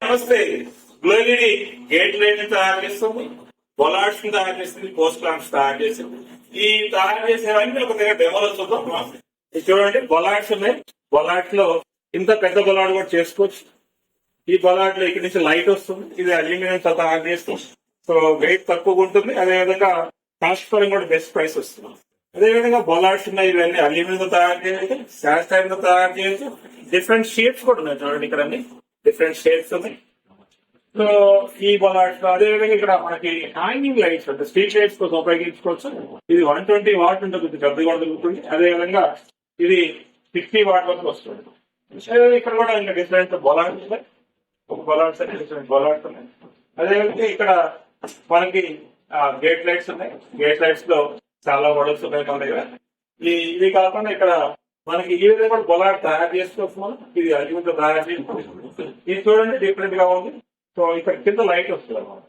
నమస్తే. గ్లోఎల్ఈడి gate light తయారు చేస్తుంది, బొలాట్స్ తయారు చేస్తుంది, పోస్ట్ లాంప్స్ తయారు చేస్తుంది. ఈ తయారు చేసేవన్నీ ఒక దగ్గర డెమోలో చూద్దాం. ఇది చూడండి, బొలాట్స్ ఉన్నాయి. బొలాట్ లో ఇంత పెద్ద బొలాట్ కూడా చేసుకోవచ్చు. ఈ బొలాట్ లో ఇక్కడ నుంచి లైట్ వస్తుంది. ఇది అల్యూమినియం తో తయారు చేస్తుంది. సో వెయిట్ తక్కువగా ఉంటుంది. అదేవిధంగా కాస్ట్ పరంగా కూడా బెస్ట్ ప్రైస్ వస్తుంది. అదేవిధంగా బొలాట్స్ ఉన్నాయి. ఇవన్నీ అల్యూమినియం తో తయారు చేయొచ్చు, శాస్టైన్ తో తయారు చేయొచ్చు. డిఫరెంట్ షేప్స్ కూడా ఉన్నాయి. చూడండి, ఇక్కడ అన్ని డిఫరెంట్ షేప్స్ ఉన్నాయి. సో ఈ బొలాట్స్ లో అదేవిధంగా ఇక్కడ మనకి హ్యాంగింగ్ లైట్స్ అంటే స్ట్రీట్ లైట్స్ కోసం ఉపయోగించుకోవచ్చు. ఇది 120 వాట్ ఉంటుంది, పెద్దగా దొరుకుతుంది. అదేవిధంగా ఇది 60 వాట్ వరకు వస్తుంది. ఇక్కడ కూడా ఇంకా డిఫరెంట్ బొలాట్స్ ఉన్నాయి. ఒక బొలాట్స్ అంటే డిఫరెంట్ బొలాట్స్ ఉన్నాయి. అదేవిధంగా ఇక్కడ మనకి గేట్ లైట్స్ ఉన్నాయి. గేట్ లైట్స్ లో చాలా మోడల్స్ ఉన్నాయి మన దగ్గర. ఇవి కాకుండా ఇక్కడ మనకి ఈ విధంగా కూడా బొలాట్ తయారు చేసుకోవచ్చు. మనం ఇది అల్యూమినియం తయారు చేసుకోవచ్చు. ఇది చూడండి, డిఫరెంట్ గా ఉంది. సో ఇక్కడ కింద లైట్ వస్తుంది అన్నమాట.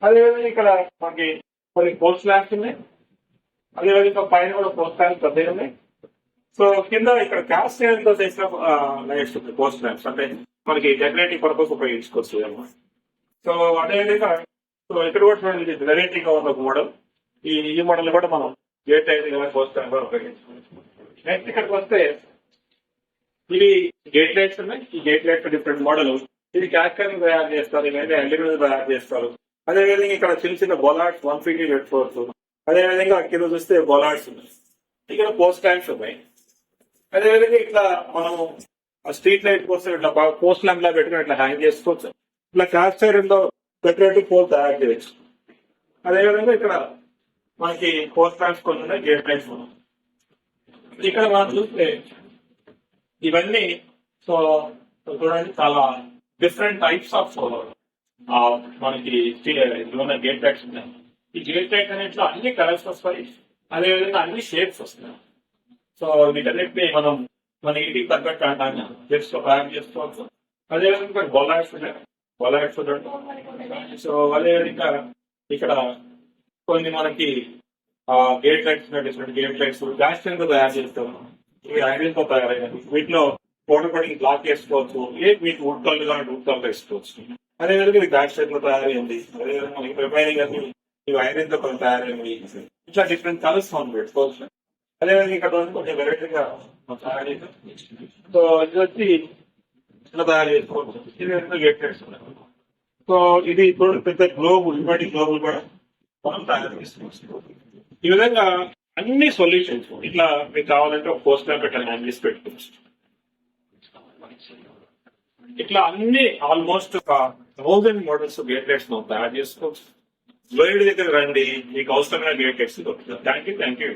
అదేవిధంగా ఇక్కడ మనకి కొన్ని పోస్ట్ ల్యాంప్స్ ఉన్నాయి. అదేవిధంగా పైన కూడా పోస్ట్ ల్యాంప్స్ పెద్దవి ఉన్నాయి. సో కింద ఇక్కడ క్యాస్ట్ ఐరన్ తో చేసిన లైట్స్ ఉన్నాయి, పోస్ట్ ల్యాంప్స్ అంటే మనకి డెకరేటివ్ పర్పస్ ఉపయోగించుకోవచ్చు అన్నమాట. సో అదేవిధంగా సో ఇక్కడ కూడా చూడండి, వెరైటీగా ఉన్న ఒక మోడల్. ఈ మోడల్ కూడా మనం గేట్ ఐరన్ పోస్ట్ ల్యాంప్ కూడా ఉపయోగించుకోవచ్చు. నెక్స్ట్ ఇక్కడికి వస్తే ఇవి గేట్ లైట్స్ ఉన్నాయి. ఈ గేట్ లైట్స్ డిఫరెంట్ మోడల్. ఇది క్యాస్కరింగ్ తయారు చేస్తారు, ఇవన్నీ అల్యూమినియం తయారు చేస్తారు. అదేవిధంగా ఇక్కడ చిన్న చిన్న బొలాట్స్ 150 పెట్టుకోవచ్చు. అదేవిధంగా కింద చూస్తే బొలాట్స్ ఉన్నాయి. ఇక్కడ పోస్ట్ ల్యాంప్స్ ఉన్నాయి. అదేవిధంగా ఇట్లా మనం స్ట్రీట్ లైట్ కోసం ఇట్లా పోస్ట్ ల్యాంప్ లా పెట్టుకుని ఇట్లా హ్యాంగ్ చేసుకోవచ్చు. ఇట్లా క్యాస్ట్ ఐరన్ లో డెకరేటివ్ పోల్ తయారు చేయవచ్చు. అదేవిధంగా ఇక్కడ మనకి పోస్ట్ ల్యాంప్స్ కొన్ని ఉన్నాయి, గేట్ లైట్స్ ఉన్నాయి. ఇక్కడ మనం చూస్తే ఇవన్నీ సో చూడండి, చాలా డిఫరెంట్ టైప్స్ ఆఫ్ మనకి గేట్ లైట్స్ ఉన్నాయి. ఈ గేట్ లైట్ అనేట్లో అన్ని కలర్స్ వస్తాయి. అదేవిధంగా అన్ని షేప్స్ వస్తాయి. సో వీటన్నిటిని మనం మన ఇంటికి తగ్గట్టు అంటాను జస్ట్ తయారు చేసుకోవచ్చు. అదేవిధంగా బొలాట్స్ ఉన్నాయి. బొలాట్స్ చూడండి. సో అదేవిధంగా ఇక్కడ కొన్ని మనకి గేట్ లైట్స్ ఉన్నాయి. డిఫరెంట్ గేట్ లైట్స్ ప్లాస్టిక్ తో తయారు చేస్తాం. ఇవి ఐరన్ తో తయారైనవి. వీటిలో ఫోటో పడి బ్లాక్ చేసుకోవచ్చు. మీకు వుడ్ కలర్ కానీ వుడ్ కలర్ వేసుకోవచ్చు. అదేవిధంగా ఇది బ్యాక్ సైడ్ లో తయారైంది. అదేవిధంగా మనకి రిమైనింగ్ అన్ని ఇవి ఐరన్ తో కొన్ని తయారైనవి. ఇట్లా డిఫరెంట్ కలర్స్ మనం పెట్టుకోవచ్చు. అదేవిధంగా ఇక్కడ కొంచెం వెరైటీగా తయారు చేస్తాం. సో ఇది వచ్చి ఇట్లా తయారు చేసుకోవచ్చు. ఇది గేట్ లైట్స్ ఉన్నాయి. సో ఇది పెద్ద గ్లోబుల్, ఇప్పటి గ్లోబుల్ కూడా మనం తయారు చేసుకోవచ్చు. ఈ విధంగా అన్ని సొల్యూషన్స్ ఇట్లా మీకు కావాలంటే ఒక పోస్ట్ ల్యాంప్ పెట్టాలి, హ్యాంగ్ చేసి పెట్టుకోవచ్చు. ఇట్లా అన్ని ఆల్మోస్ట్ ఒక 1000 మోడల్స్ గేట్ లైట్స్ మనం తయారు చేసుకోవచ్చు. గ్లోఎల్ఈడి దగ్గర రండి, మీకు అవసరమైన గేట్ లైట్స్ దొరుకుతాయి. Thank you.